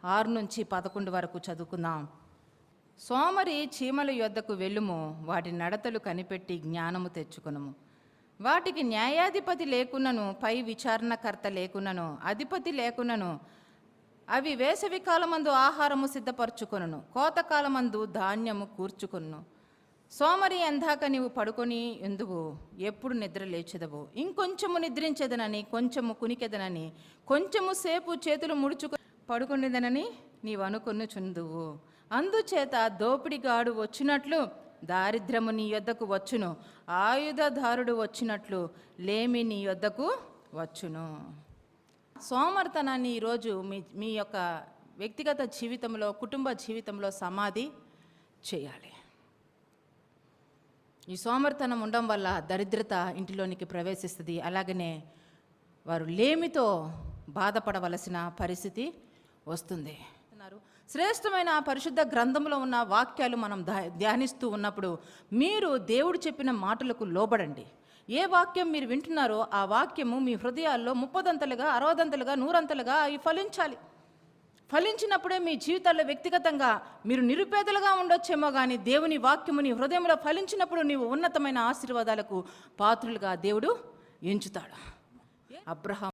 6-11 వరకు చదువుకుందాం. సోమరి చీమల యొద్దకు వెళ్ళుము, వాటి నడతలు కనిపెట్టి జ్ఞానము తెచ్చుకొనుము. వాటికి న్యాయాధిపతి లేకున్నను, పై విచారణకర్త లేకున్నను, అధిపతి లేకున్నను, అవి వేసవి కాలమందు ఆహారము సిద్ధపరచుకొనును, కోతకాలమందు ధాన్యము కూర్చుకొనును. సోమరి ఎందాక నీవు పడుకొని ఎందువు, ఎప్పుడు నిద్ర లేచెదవు? ఇంకొంచెము నిద్రించెదనని, కొంచెము కునికెదనని, కొంచెము సేపు చేతులు ముడుచుకు పడుకునేదనని నీవు అనుకొనుచుందువు. అందుచేత దోపిడిగాడు వచ్చినట్లు దారిద్ర్యము నీ యొద్దకు వచ్చును, ఆయుధదారుడు వచ్చినట్లు లేమి నీ యొద్దకు వచ్చును. సోమరితనాన్ని ఈరోజు మీ యొక్క వ్యక్తిగత జీవితంలో, కుటుంబ జీవితంలో సమాధి చేయాలి. ఈ సోమరితనం ఉండడం వల్ల దరిద్రత ఇంటిలోనికి ప్రవేశిస్తుంది. అలాగనే వారు లేమితో బాధపడవలసిన పరిస్థితి వస్తుంది. శ్రేష్టమైన పరిశుద్ధ గ్రంథంలో ఉన్న వాక్యాలు మనం ధ్యానిస్తూ ఉన్నప్పుడు మీరు దేవుడు చెప్పిన మాటలకు లోబడండి. ఏ వాక్యం మీరు వింటున్నారో ఆ వాక్యము మీ హృదయాల్లో 30 60 100 అవి ఫలించాలి. ఫలించినప్పుడే మీ జీవితాల్లో వ్యక్తిగతంగా మీరు నిరుపేదలుగా ఉండొచ్చేమో కానీ దేవుని వాక్యము నీ హృదయంలో ఫలించినప్పుడు నీవు ఉన్నతమైన ఆశీర్వాదాలకు పాత్రులుగా దేవుడు ఎంచుతాడు. అబ్రహాం